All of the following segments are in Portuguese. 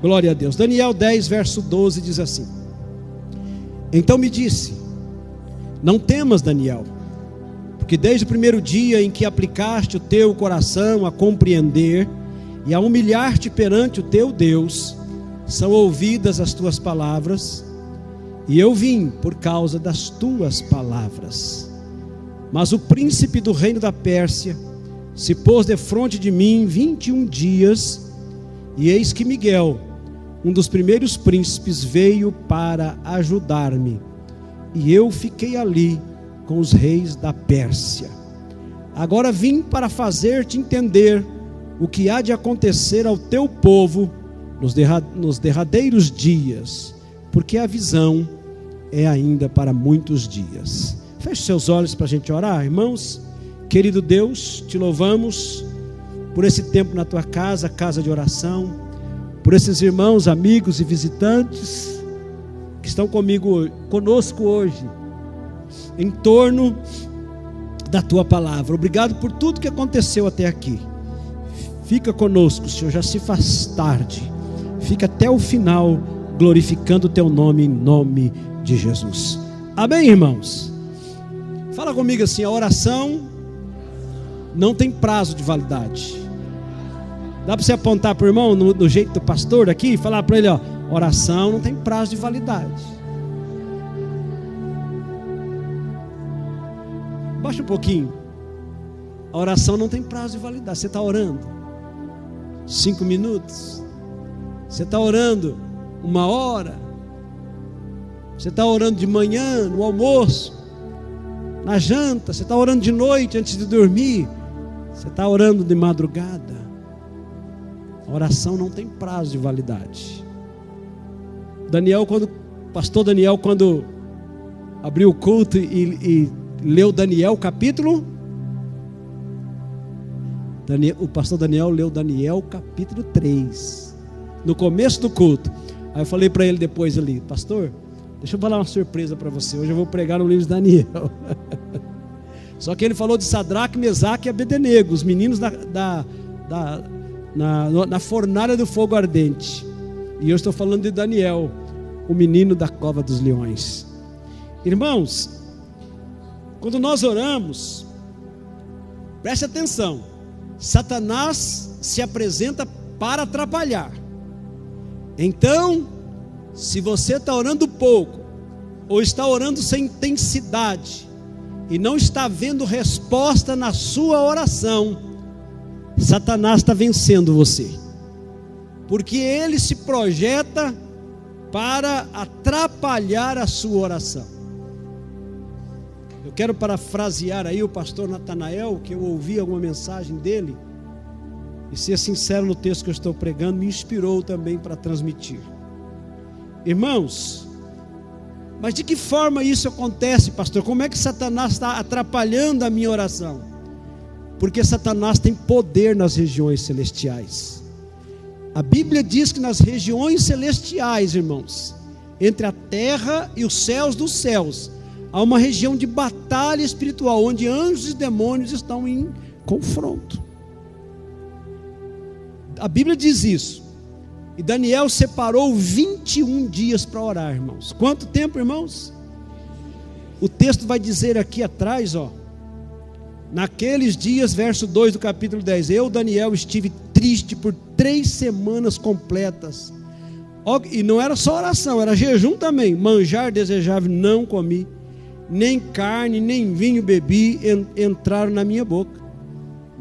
Glória a Deus. Daniel 10, verso 12 diz assim: então me disse: não temas, Daniel, porque desde o primeiro dia em que aplicaste o teu coração a compreender e a humilhar-te perante o teu Deus, são ouvidas as tuas palavras, e eu vim por causa das tuas palavras. Mas o príncipe do reino da Pérsia se pôs defronte de mim 21 dias, e eis que Miguel, um dos primeiros príncipes, veio para ajudar-me, e eu fiquei ali com os reis da Pérsia. Agora vim para fazer-te entender o que há de acontecer ao teu povo nos derradeiros dias, porque a visão é ainda para muitos dias. Feche seus olhos para a gente orar, irmãos. Querido Deus, te louvamos por esse tempo na tua casa, casa de oração, por esses irmãos, amigos e visitantes que estão conosco hoje, em torno da tua palavra. Obrigado por tudo que aconteceu até aqui. Fica conosco, Senhor, já se faz tarde. Fica até o final, glorificando o teu nome, em nome de Jesus. Amém, irmãos? Fala comigo assim: a oração não tem prazo de validade. Dá para você apontar para o irmão no jeito do pastor aqui e falar para ele: ó, oração não tem prazo de validade. Baixa um pouquinho. A oração não tem prazo de validade. Você está orando 5 minutos, você está orando 1 hora, você está orando de manhã, no almoço, na janta, você está orando de noite antes de dormir, você está orando de madrugada. A oração não tem prazo de validade. Pastor Daniel, quando abriu o culto e leu Daniel capítulo, o pastor Daniel leu Daniel capítulo 3, no começo do culto. Aí eu falei para ele depois ali: pastor, deixa eu falar uma surpresa para você, hoje eu vou pregar no livro de Daniel. Só que ele falou de Sadraque, Mesaque e Abednego, os meninos na fornalha do fogo ardente. E eu estou falando de Daniel, o menino da cova dos leões. Irmãos, quando nós oramos, preste atenção, Satanás se apresenta para atrapalhar. Então, se você está orando pouco, ou está orando sem intensidade, e não está vendo resposta na sua oração, Satanás está vencendo você, porque ele se projeta para atrapalhar a sua oração. Eu quero parafrasear aí o pastor Natanael, que eu ouvi alguma mensagem dele, e ser sincero no texto que eu estou pregando, me inspirou também para transmitir. Irmãos, mas de que forma isso acontece, pastor? Como é que Satanás está atrapalhando a minha oração? Porque Satanás tem poder nas regiões celestiais. A Bíblia diz que nas regiões celestiais, irmãos, entre a terra e os céus dos céus, há uma região de batalha espiritual, onde anjos e demônios estão em confronto. A Bíblia diz isso. E Daniel separou 21 dias para orar, irmãos. Quanto tempo, irmãos? O texto vai dizer aqui atrás, ó: naqueles dias, verso 2 do capítulo 10, eu, Daniel, estive triste por 3 semanas completas. E não era só oração, era jejum também. Manjar desejável não comi, nem carne, nem vinho bebi, entraram na minha boca.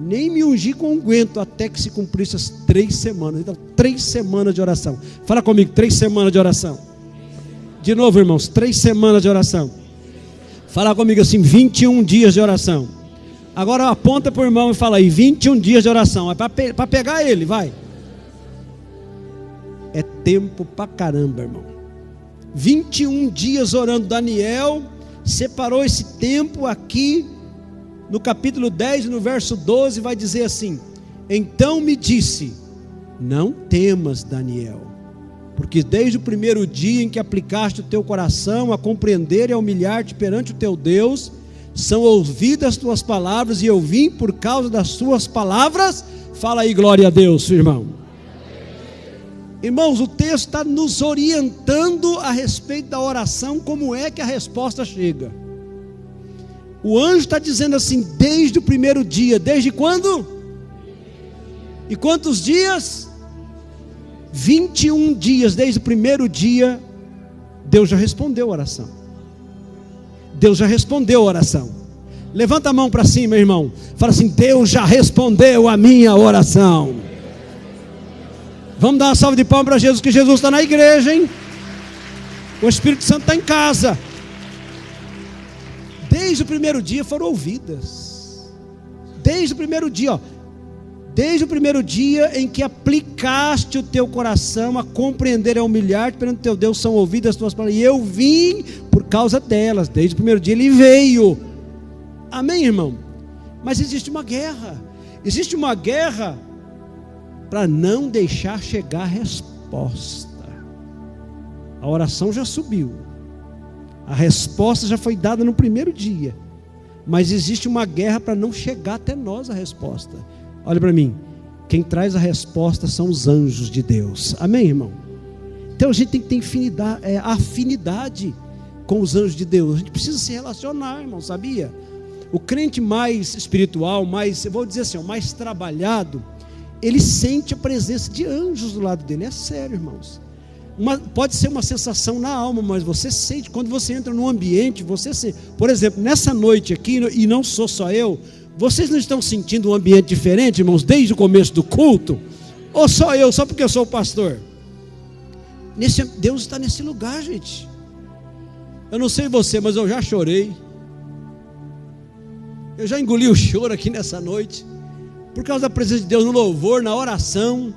Nem me ungi com unguento, até que se cumprisse as 3 semanas. Então, 3 semanas de oração. Fala comigo, 3 semanas de oração. De novo, irmãos, 3 semanas de oração. Fala comigo assim, 21 dias de oração. Agora aponta para o irmão e fala aí, 21 dias de oração. É para pegar ele, vai. É tempo para caramba, irmão. 21 dias orando. Daniel separou esse tempo aqui. No capítulo 10, no verso 12, vai dizer assim: então me disse, não temas, Daniel, porque desde o primeiro dia em que aplicaste o teu coração a compreender e a humilhar-te perante o teu Deus, são ouvidas as tuas palavras, e eu vim por causa das tuas palavras. Fala aí, glória a Deus, irmão. Irmãos, o texto está nos orientando a respeito da oração, como é que a resposta chega. O anjo está dizendo assim, desde o primeiro dia. Desde quando? E quantos dias? 21 dias, desde o primeiro dia, Deus já respondeu a oração. Deus já respondeu a oração. Levanta a mão para cima, irmão. Fala assim, Deus já respondeu a minha oração. Vamos dar uma salva de palmas para Jesus, que Jesus está na igreja, hein? O Espírito Santo está em casa. Desde o primeiro dia foram ouvidas. Desde o primeiro dia, ó. Desde o primeiro dia em que aplicaste o teu coração a compreender e a humilhar-te perante o teu Deus, são ouvidas as tuas palavras. E eu vim por causa delas. Desde o primeiro dia ele veio. Amém, irmão? Mas existe uma guerra. Existe uma guerra para não deixar chegar a resposta. A oração já subiu. A resposta já foi dada no primeiro dia. Mas existe uma guerra para não chegar até nós a resposta. Olha para mim. Quem traz a resposta são os anjos de Deus. Amém, irmão? Então a gente tem que ter afinidade com os anjos de Deus. A gente precisa se relacionar, irmão, sabia? O crente mais espiritual, eu vou dizer assim, mais trabalhado, ele sente a presença de anjos do lado dele. É sério, irmãos. Pode ser uma sensação na alma, mas você sente, quando você entra num ambiente, você sente. Por exemplo, nessa noite aqui, e não sou só eu, vocês não estão sentindo um ambiente diferente, irmãos, desde o começo do culto? Ou só eu, só porque eu sou o pastor? Deus está nesse lugar, gente. Eu não sei você, mas eu já chorei. Eu já engoli o choro aqui nessa noite, por causa da presença de Deus no louvor, na oração.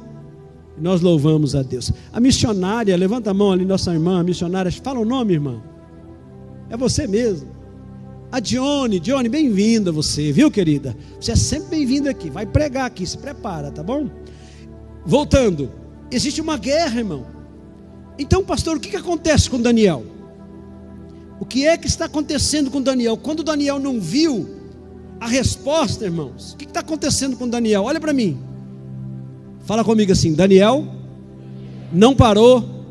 Nós louvamos a Deus. A missionária, levanta a mão ali, nossa irmã, a missionária, fala o nome, irmã. É você mesmo. A Dione, bem-vinda você, viu, querida? Você é sempre bem-vinda aqui, vai pregar aqui, se prepara, tá bom? Voltando, existe uma guerra, irmão. Então, pastor, o que acontece com Daniel? O que é que está acontecendo com Daniel? Quando Daniel não viu a resposta, irmãos, o que está acontecendo com Daniel? Olha para mim. Fala comigo assim, Daniel não parou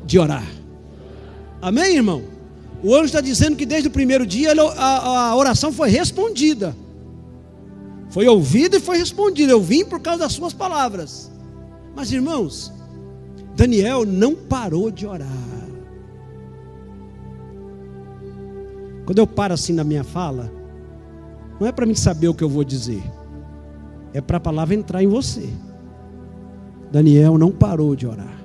de orar. Amém, irmão? O anjo está dizendo que desde o primeiro dia a oração foi respondida. Foi ouvida e foi respondida. Eu vim por causa das suas palavras. Mas, irmãos, Daniel não parou de orar. Quando eu paro assim na minha fala, não é para mim saber o que eu vou dizer, é para a palavra entrar em você. Daniel não parou de orar.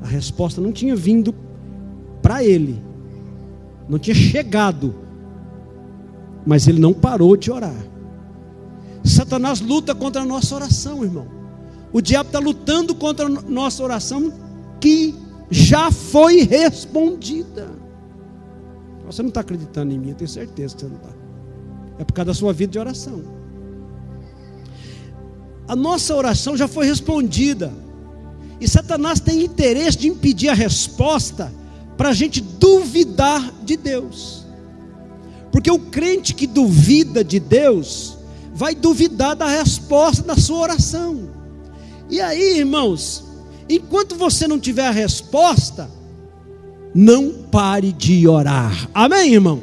A resposta não tinha vindo para ele, não tinha chegado, mas ele não parou de orar. Satanás luta contra a nossa oração, irmão. O diabo está lutando contra a nossa oração, que já foi respondida. Você não está acreditando em mim, eu tenho certeza que você não está. É por causa da sua vida de oração. A nossa oração já foi respondida. E Satanás tem interesse de impedir a resposta, para a gente duvidar de Deus. Porque o crente que duvida de Deus vai duvidar da resposta da sua oração. E aí, irmãos, enquanto você não tiver a resposta, não pare de orar. Amém, irmão?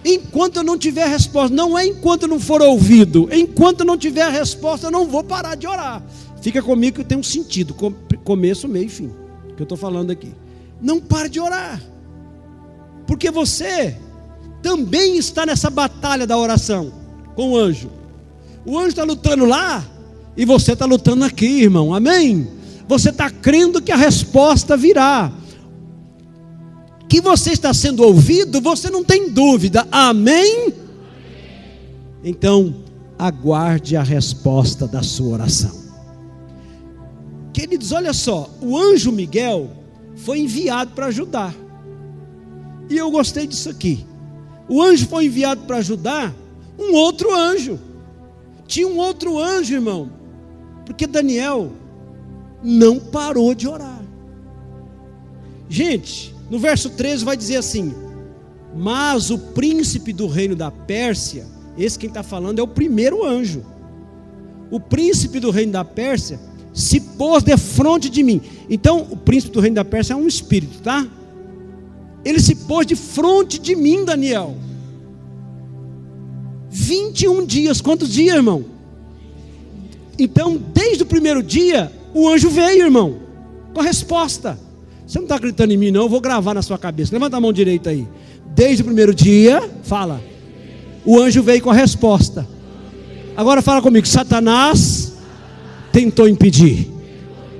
Enquanto eu não tiver a resposta, não é enquanto não for ouvido. Enquanto não tiver a resposta, eu não vou parar de orar. Fica comigo que tem um sentido, começo, meio e fim, que eu estou falando aqui. Não pare de orar, porque você também está nessa batalha da oração com o anjo. O anjo está lutando lá e você está lutando aqui, irmão. Amém? Você está crendo que a resposta virá, que você está sendo ouvido, você não tem dúvida. Amém? Então aguarde a resposta da sua oração. Queridos, olha só, o anjo Miguel foi enviado para ajudar. E eu gostei disso aqui. O anjo foi enviado para ajudar um outro anjo. Tinha um outro anjo, irmão, porque Daniel não parou de orar. Gente, no verso 13 vai dizer assim: mas o príncipe do reino da Pérsia, esse quem está falando é o primeiro anjo. O príncipe do reino da Pérsia se pôs defronte de mim. Então, o príncipe do reino da Pérsia é um espírito, tá? Ele se pôs de frente de mim, Daniel. 21 dias, quantos dias, irmão? Então, desde o primeiro dia, o anjo veio, irmão, com a resposta. Você não está acreditando em mim, não? Eu vou gravar na sua cabeça. Levanta a mão direita aí. Desde o primeiro dia, fala, o anjo veio com a resposta. Agora fala comigo, Satanás tentou impedir.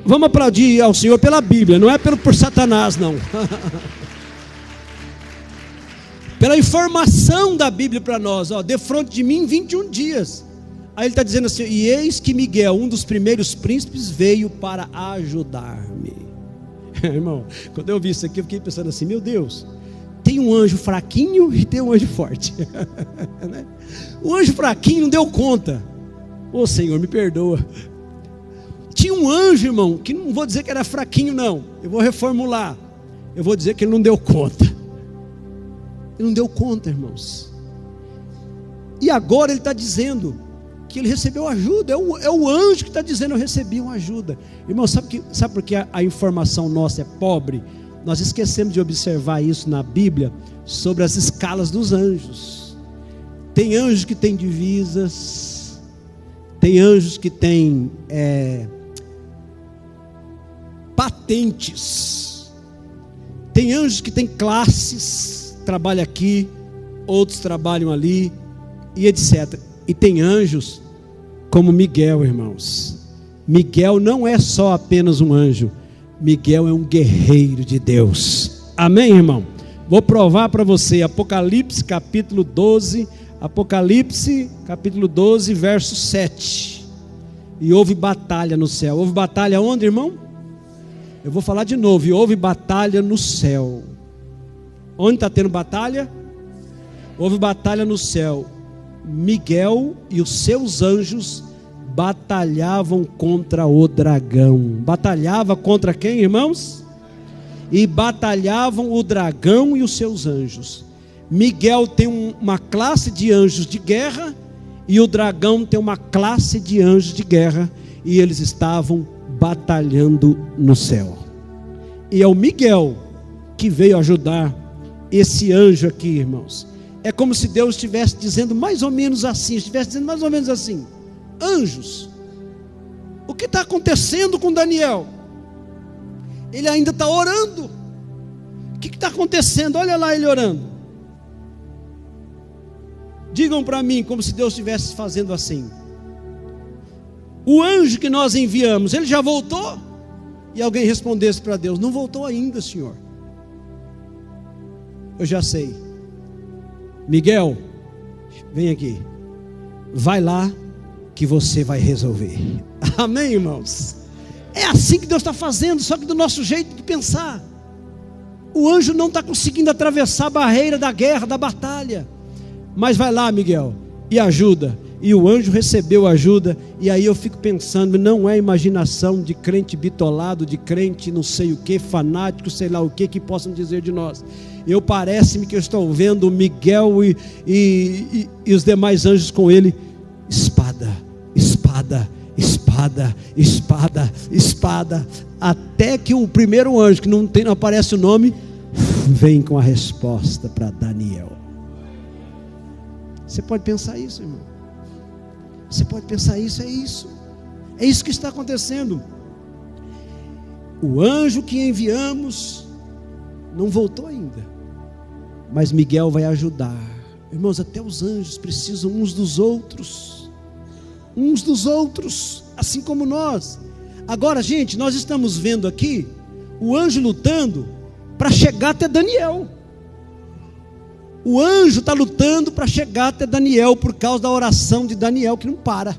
Vamos aplaudir ao Senhor pela Bíblia, não é por Satanás, não. Pela informação da Bíblia para nós, ó, defronte de mim 21 dias. Aí ele está dizendo assim, e eis que Miguel, um dos primeiros príncipes, veio para ajudar-me. Irmão, quando eu vi isso aqui, eu fiquei pensando assim, meu Deus, tem um anjo fraquinho e tem um anjo forte. O anjo fraquinho não deu conta. Ô Senhor, me perdoa. Tinha um anjo, irmão, que não vou dizer que era fraquinho, não. Eu vou reformular. Eu vou dizer que ele não deu conta. Ele não deu conta, irmãos. E agora ele está dizendo que ele recebeu ajuda. É o anjo que está dizendo, eu recebi uma ajuda. Irmão, sabe por que a informação nossa é pobre? Nós esquecemos de observar isso na Bíblia, sobre as escalas dos anjos. Tem anjos que têm divisas, tem anjos que têm patentes, tem anjos que têm classes, trabalham aqui, outros trabalham ali, e etc. E tem anjos como Miguel, irmãos. Miguel não é só apenas um anjo, Miguel é um guerreiro de Deus. Amém, irmão? Vou provar para você, Apocalipse capítulo 12, Apocalipse capítulo 12, verso 7. E houve batalha no céu. Houve batalha onde, irmão? Eu vou falar de novo, e houve batalha no céu. Onde está tendo batalha? Houve batalha no céu. Miguel e os seus anjos batalhavam contra o dragão. Batalhava contra quem, irmãos? E batalhavam o dragão e os seus anjos. Miguel tem uma classe de anjos de guerra, e o dragão tem uma classe de anjos de guerra, e eles estavam batalhando no céu. E é o Miguel que veio ajudar esse anjo aqui, irmãos. É como se Deus estivesse dizendo mais ou menos assim, anjos, o que está acontecendo com Daniel? Ele ainda está orando. O que está acontecendo? Olha lá ele orando. Digam para mim, como se Deus estivesse fazendo assim. O anjo que nós enviamos, ele já voltou? E alguém respondesse para Deus, não voltou ainda, Senhor. Eu já sei. Miguel, vem aqui. Vai lá que você vai resolver. Amém, irmãos? É assim que Deus está fazendo, só que do nosso jeito de pensar. O anjo não está conseguindo atravessar a barreira da guerra, da batalha. Mas vai lá, Miguel, e ajuda. E o anjo recebeu ajuda. E aí eu fico pensando, não é imaginação de crente bitolado, de crente não sei o que, fanático, sei lá o que possam dizer de nós. Parece-me que eu estou vendo Miguel e os demais anjos com ele. Espada, espada, espada, espada, espada. Até que o primeiro anjo, que não aparece o nome, vem com a resposta para Daniel. Você pode pensar isso, irmão? Você pode pensar isso, é isso. É isso que está acontecendo. O anjo que enviamos não voltou ainda, mas Miguel vai ajudar. Irmãos, até os anjos precisam uns dos outros, assim como nós. Agora, gente, nós estamos vendo aqui o anjo lutando para chegar até Daniel. O anjo está lutando para chegar até Daniel, por causa da oração de Daniel que não para.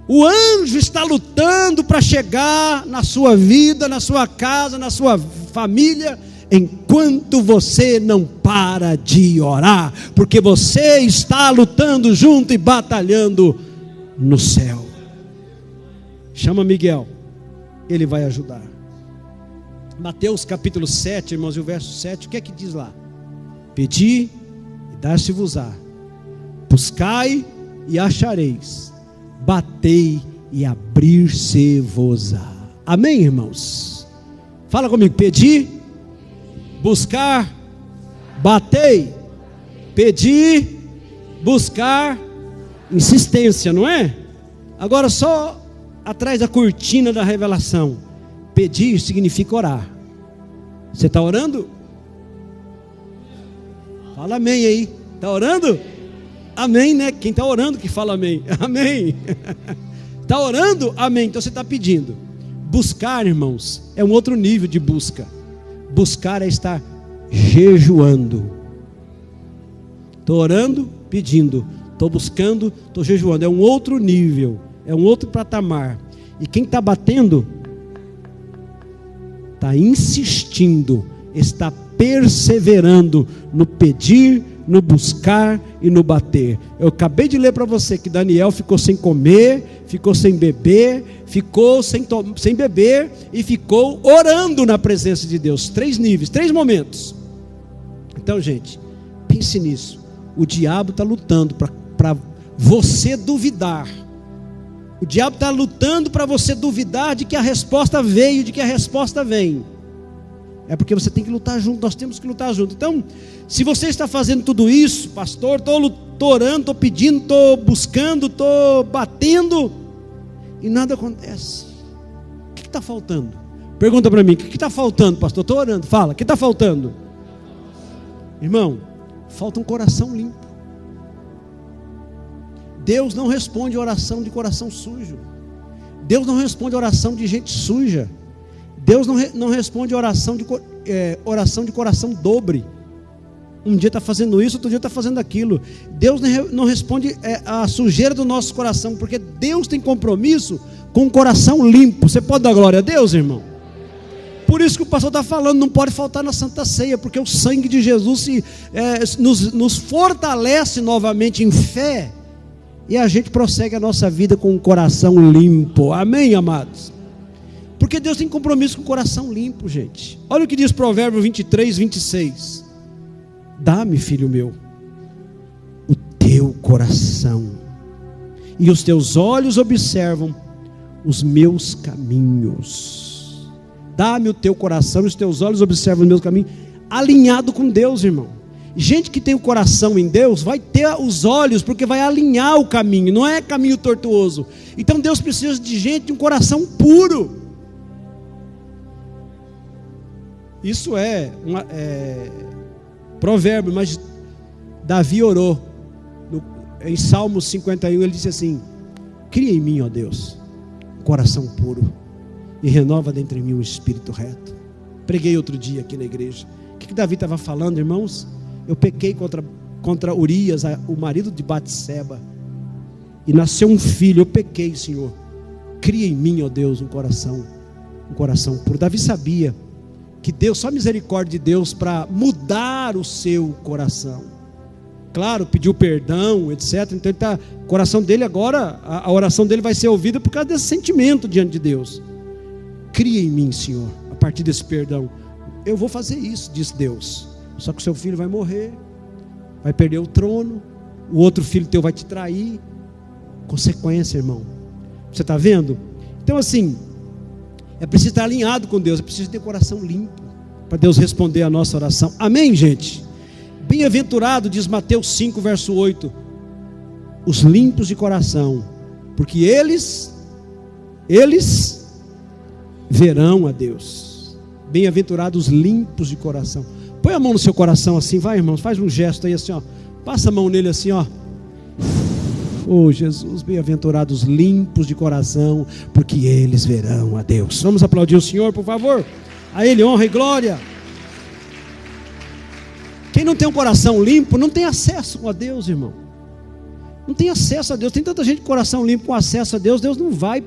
O anjo está lutando para chegar na sua vida, na sua casa, na sua família, enquanto você não para de orar, porque você está lutando junto e batalhando no céu. Chama Miguel, ele vai ajudar. Mateus capítulo 7, irmãos, e o verso 7, o que é que diz lá? Pedi e dar-se-vos-á, buscai e achareis, batei e abrir-se-vos-á. Amém, irmãos? Fala comigo: pedir, buscar, batei, pedir, buscar, insistência, não é? Agora só atrás da cortina da revelação. Pedir significa orar. Você está orando? Fala amém aí. Está orando? Amém, né? Quem está orando que fala amém. Amém. Está orando? Amém. Então você está pedindo. Buscar, irmãos, é um outro nível de busca. Buscar é estar jejuando. Estou orando, pedindo. Estou buscando, estou jejuando. É um outro nível, é um outro patamar. E quem está batendo, está insistindo, está perseverando no pedir, no buscar e no bater. Eu acabei de ler para você que Daniel ficou sem comer, ficou sem beber, ficou sem beber e ficou orando na presença de Deus. 3 níveis, 3 momentos. Então, gente, pense nisso. O diabo está lutando para você duvidar. O diabo está lutando para você duvidar de que a resposta veio, de que a resposta vem. É porque você tem que lutar junto, nós temos que lutar junto. Então, se você está fazendo tudo isso, pastor, estou orando, estou pedindo, estou buscando, estou batendo, e nada acontece, o que está faltando? Pergunta para mim: o que está faltando, pastor? Estou orando, fala, o que está faltando? Irmão, falta um coração limpo. Deus não responde oração de coração sujo. Deus não responde oração de gente suja. Deus não responde oração de coração dobre. Um dia está fazendo isso, outro dia está fazendo aquilo. Deus não responde a sujeira do nosso coração, porque Deus tem compromisso com o coração limpo. Você pode dar glória a Deus, irmão? Por isso que o pastor está falando, não pode faltar na Santa Ceia, porque o sangue de Jesus nos fortalece novamente em fé, e a gente prossegue a nossa vida com o coração limpo. Amém, amados? Porque Deus tem compromisso com o coração limpo, gente. Olha o que diz Provérbios 23, 26. Dá-me, filho meu, o teu coração, e os teus olhos observam os meus caminhos. Dá-me o teu coração, e os teus olhos observam os meus caminhos. Alinhado com Deus, irmão. Gente que tem o coração em Deus vai ter os olhos, porque vai alinhar o caminho, não é caminho tortuoso. Então Deus precisa de gente de um coração puro. Isso é provérbio, mas Davi orou em Salmo 51, ele disse assim: cria em mim, ó Deus, um coração puro, e renova dentro de mim um espírito reto. Preguei outro dia aqui na igreja. O que Davi estava falando, irmãos? Eu pequei contra Urias, o marido de Batseba, e nasceu um filho. Eu pequei, Senhor, cria em mim, ó Deus, um coração puro. Davi sabia que Deus, só a misericórdia de Deus para mudar o seu coração. Claro, pediu perdão, etc. Então o coração dele agora, a oração dele vai ser ouvida por causa desse sentimento diante de Deus. Cria em mim, Senhor, a partir desse perdão. Eu vou fazer isso, disse Deus. Só que o seu filho vai morrer, vai perder o trono, o outro filho teu vai te trair. Consequência, irmão. Você está vendo? Então assim, é preciso estar alinhado com Deus, é preciso ter coração limpo, para Deus responder a nossa oração. Amém, gente? Bem-aventurado, diz Mateus 5, verso 8, os limpos de coração, porque eles verão a Deus. Bem-aventurados os limpos de coração. Põe a mão no seu coração assim, vai, irmãos, faz um gesto aí assim, ó. Passa a mão nele assim, ó. Oh Jesus, bem-aventurados limpos de coração, porque eles verão a Deus. Vamos aplaudir o Senhor, por favor. A Ele honra e glória. Quem não tem um coração limpo não tem acesso a Deus, irmão. Não tem acesso a Deus. Tem tanta gente com coração limpo, com acesso a Deus. Deus não vai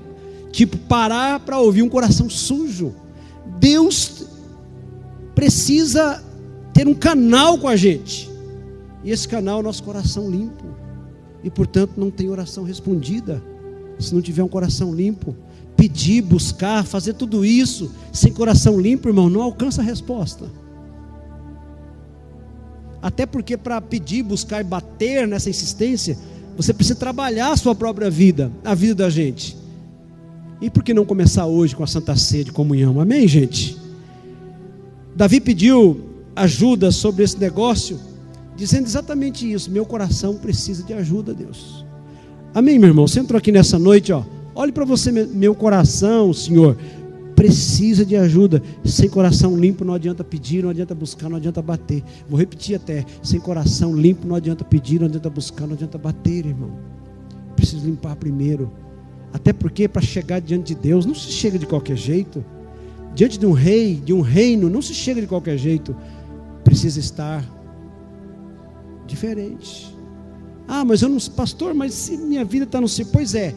parar para ouvir um coração sujo. Deus precisa ter um canal com a gente, e esse canal é o nosso coração limpo. E portanto não tem oração respondida se não tiver um coração limpo. Pedir, buscar, fazer tudo isso sem coração limpo, irmão, não alcança a resposta. Até porque para pedir, buscar e bater nessa insistência, você precisa trabalhar a sua própria vida, a vida da gente. E por que não começar hoje com a Santa Ceia de comunhão? Amém, gente? Davi pediu ajuda sobre esse negócio, dizendo exatamente isso: meu coração precisa de ajuda, Deus. Amém, meu irmão? Você entrou aqui nessa noite, olhe para você, meu coração, Senhor, precisa de ajuda. Sem coração limpo não adianta pedir, não adianta buscar, não adianta bater. Vou repetir até: sem coração limpo não adianta pedir, não adianta buscar, não adianta bater, irmão. Preciso limpar primeiro. Até porque para chegar diante de Deus não se chega de qualquer jeito. Diante de um rei, de um reino, não se chega de qualquer jeito. Precisa estar diferente. Ah, mas eu não sou pastor, mas se minha vida está no céu. Pois é,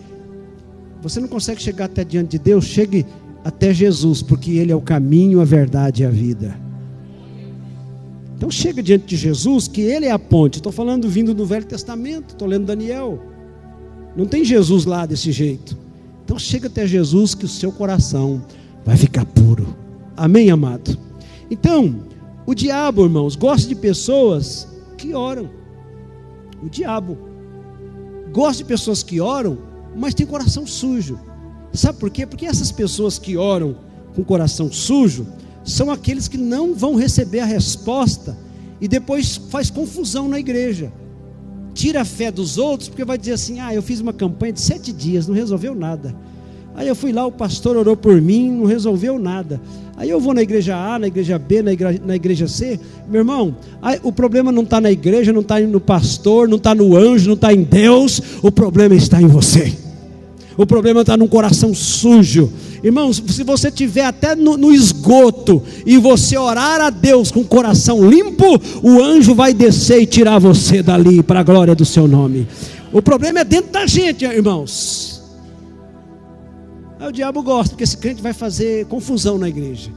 você não consegue chegar até diante de Deus, chegue até Jesus, porque Ele é o caminho, a verdade e a vida. Então chega diante de Jesus, que Ele é a ponte. Estou falando vindo do Velho Testamento, estou lendo Daniel. Não tem Jesus lá desse jeito. Então chega até Jesus, que o seu coração vai ficar puro. Amém, amado? Então, o diabo, irmãos, gosta de pessoas que oram. O diabo gosta de pessoas que oram, mas tem coração sujo. Sabe por quê? Porque essas pessoas que oram com coração sujo são aqueles que não vão receber a resposta e depois faz confusão na igreja. Tira a fé dos outros, porque vai dizer assim: eu fiz uma campanha de 7 dias, não resolveu nada. Aí eu fui lá, o pastor orou por mim, não resolveu nada. Aí eu vou na igreja A, na igreja B, na igreja C. Meu irmão, o problema não está na igreja, não está no pastor, não está no anjo, não está em Deus. O problema está em você. O problema está num coração sujo. Irmãos, se você estiver até no esgoto e você orar a Deus com o coração limpo, o anjo vai descer e tirar você dali para a glória do seu nome. O problema é dentro da gente, irmãos. Aí o diabo gosta, porque esse crente vai fazer confusão na igreja.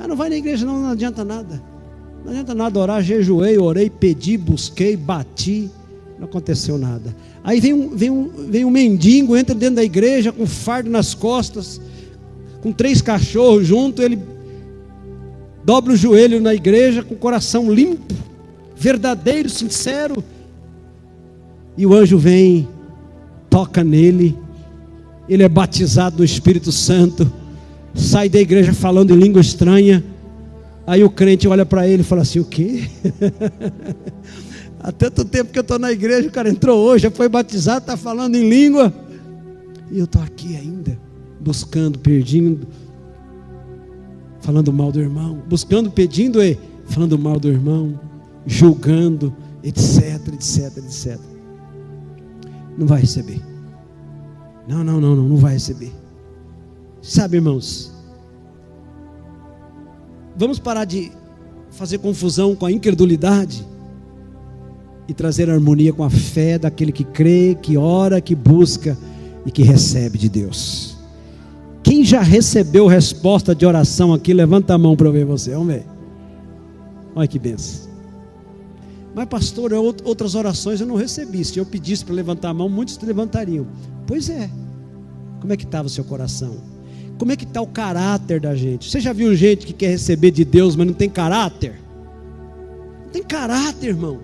Não vai na igreja não adianta nada. Não adianta nada orar, jejuei, orei, pedi, busquei, bati, não aconteceu nada. Aí vem um mendigo, entra dentro da igreja com fardo nas costas, com 3 cachorros junto, ele dobra o joelho na igreja com o coração limpo, verdadeiro, sincero, e o anjo vem, toca nele, ele é batizado no Espírito Santo, sai da igreja falando em língua estranha. Aí o crente olha para ele e fala assim: o quê? Há tanto tempo que eu estou na igreja, o cara entrou hoje, já foi batizado, está falando em língua, e eu estou aqui ainda buscando, pedindo, falando mal do irmão, buscando, pedindo e falando mal do irmão, julgando, etc, etc, etc. Não vai receber. Não vai receber. Sabe, irmãos, vamos parar de fazer confusão com a incredulidade e trazer harmonia com a fé daquele que crê, que ora, que busca e que recebe de Deus. Quem já recebeu resposta de oração aqui, levanta a mão para eu ver você. Vamos ver. Olha que benção. Mas pastor, outras orações eu não recebi. Se eu pedisse para levantar a mão, muitos levantariam. Pois é. Como é que estava o seu coração? Como é que está o caráter da gente? Você já viu gente que quer receber de Deus, mas não tem caráter? Não tem caráter, irmão.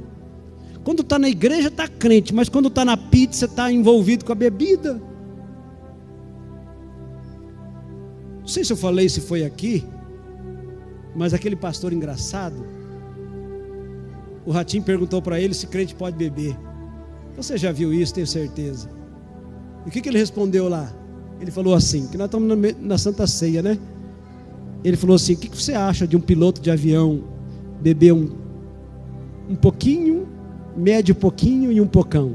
Quando está na igreja está crente, mas quando está na pizza está envolvido com a bebida. Não sei se eu falei, se foi aqui, mas aquele pastor engraçado, o Ratinho perguntou para ele se crente pode beber. Você já viu isso, tenho certeza. E o que ele respondeu lá? Ele falou assim, que nós estamos na Santa Ceia, né? Ele falou assim: o que você acha de um piloto de avião beber um pouquinho, médio pouquinho e um pocão?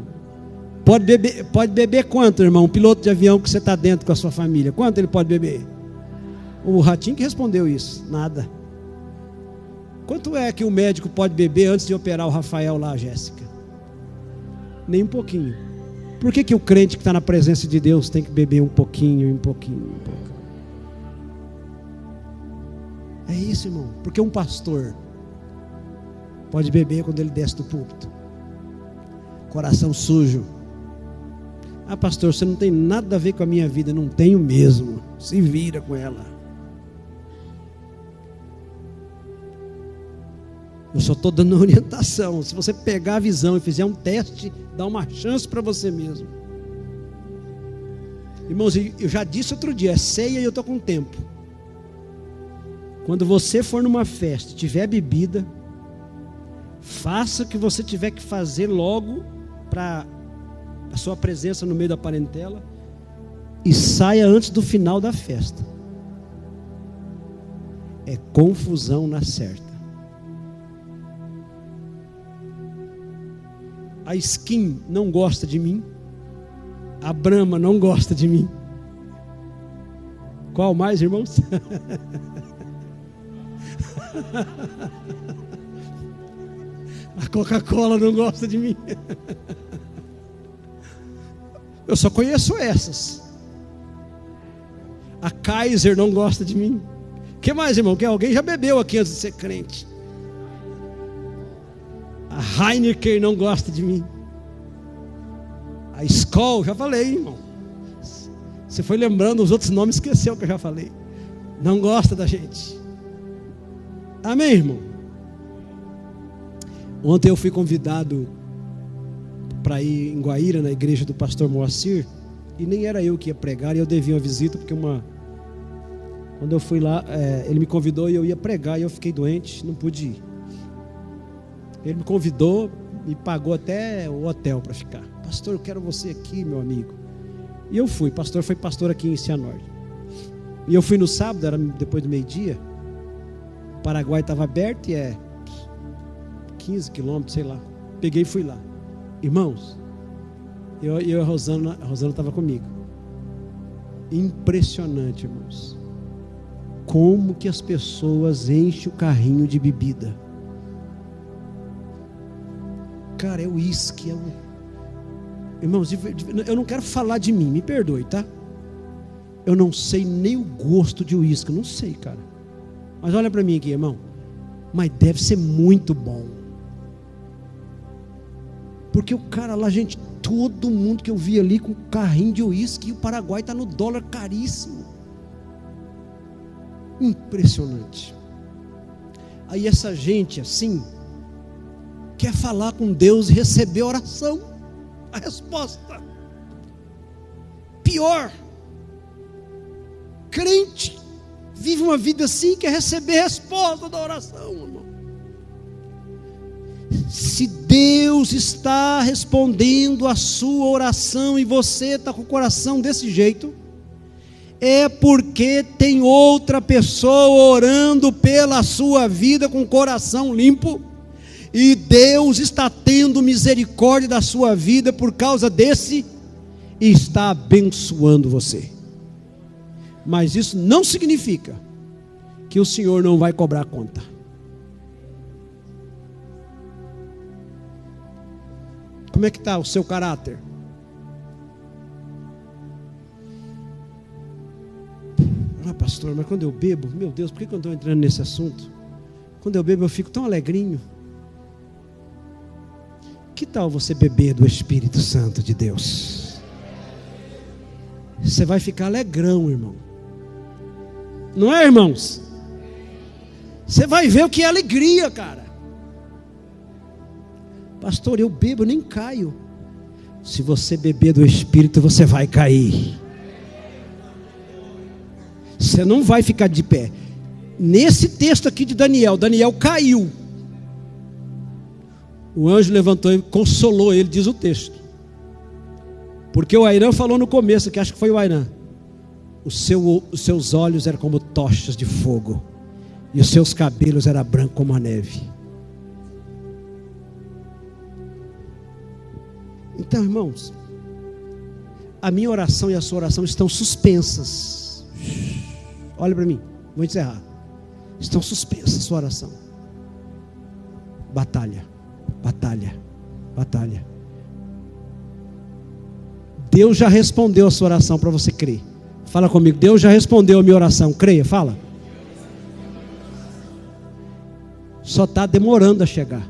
Pode beber quanto, irmão? Um piloto de avião que você está dentro com a sua família, quanto ele pode beber? O Ratinho que respondeu isso: nada. Quanto é que o médico pode beber antes de operar o Rafael lá, Jéssica? Nem um pouquinho. Por que o crente que está na presença de Deus tem que beber um pouquinho, um pouquinho, um pouquinho? É isso, irmão. Porque um pastor pode beber quando ele desce do púlpito. Coração sujo. Ah, pastor, você não tem nada a ver com a minha vida. Não tenho mesmo. Se vira com ela. Eu só estou dando orientação. Se você pegar a visão e fizer um teste, dá uma chance para você mesmo. Irmãos, eu já disse outro dia, é ceia e eu estou com tempo. Quando você for numa festa, tiver bebida, faça o que você tiver que fazer logo para a sua presença no meio da parentela e saia antes do final da festa. É confusão na certa. A Skin não gosta de mim. A Brahma não gosta de mim. Qual mais, irmãos? A Coca-Cola não gosta de mim. Eu só conheço essas. A Kaiser não gosta de mim. O que mais, irmão? Que alguém já bebeu aqui antes de ser crente. A Heineken não gosta de mim. A Skol, já falei, irmão. Você foi lembrando os outros nomes, esqueceu que eu já falei. Não gosta da gente. Amém, irmão? Ontem eu fui convidado para ir em Guaíra, na igreja do pastor Moacir. E nem era eu que ia pregar, e eu devia uma visita, porque quando eu fui lá, ele me convidou e eu ia pregar, e eu fiquei doente, não pude ir. Ele me convidou, me pagou até o hotel para ficar. Pastor, eu quero você aqui, meu amigo. E eu fui, pastor foi pastor aqui em Cianorte. E eu fui no sábado, era depois do meio-dia. O Paraguai estava aberto e 15 quilômetros, sei lá. Peguei e fui lá. Irmãos, eu e a Rosana estava comigo. Impressionante, irmãos. Como que as pessoas enchem o carrinho de bebida. Cara, é uísque, Irmãos, eu não quero falar de mim, me perdoe, tá? Eu não sei nem o gosto de uísque, não sei, cara. Mas olha para mim aqui, irmão. Mas deve ser muito bom. Porque o cara lá, gente, todo mundo que eu vi ali com carrinho de uísque, e o Paraguai está no dólar caríssimo. Impressionante. Aí essa gente assim quer falar com Deus e receber a oração, a resposta. Pior, crente vive uma vida assim, quer receber a resposta da oração, irmão. Se Deus está respondendo a sua oração e você está com o coração desse jeito, é porque tem outra pessoa orando pela sua vida com o coração limpo, e Deus está tendo misericórdia da sua vida por causa desse, e está abençoando você. Mas isso não significa que o Senhor não vai cobrar conta. Como é que está o seu caráter? Ah, pastor, mas quando eu bebo, meu Deus, por que eu estou entrando nesse assunto? Quando eu bebo eu fico tão alegrinho. Que tal você beber do Espírito Santo de Deus? Você vai ficar alegrão, irmão. Não é, irmãos? Você vai ver o que é alegria, cara. Pastor, eu bebo, eu nem caio. Se você beber do Espírito, você vai cair. Você não vai ficar de pé. Nesse texto aqui de Daniel caiu. O anjo levantou e consolou ele, diz o texto. Porque o Airã falou no começo, que acho que foi o Airã. Os seus olhos eram como tochas de fogo, e os seus cabelos eram brancos como a neve. Então, irmãos, a minha oração e a sua oração estão suspensas. Olha para mim, vou encerrar. Estão suspensas a sua oração. Batalha, batalha, batalha. Deus já respondeu a sua oração para você crer. Fala comigo, Deus já respondeu a minha oração, creia, fala. Só está demorando a chegar.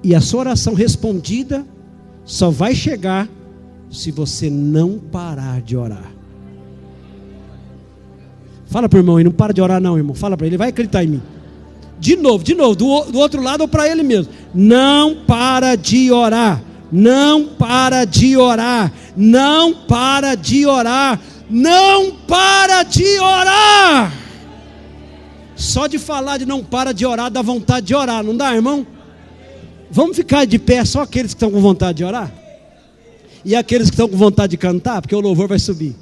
E a sua oração respondida só vai chegar se você não parar de orar. Fala para o irmão, e não para de orar não, irmão. Fala para ele, vai acreditar em mim. De novo, do outro lado ou para ele mesmo. Não para de orar. Não para de orar. Não para de orar. Não para de orar. Só de falar de não para de orar, dá vontade de orar, não dá, irmão? Vamos ficar de pé, só aqueles que estão com vontade de orar? E aqueles que estão com vontade de cantar, porque o louvor vai subir.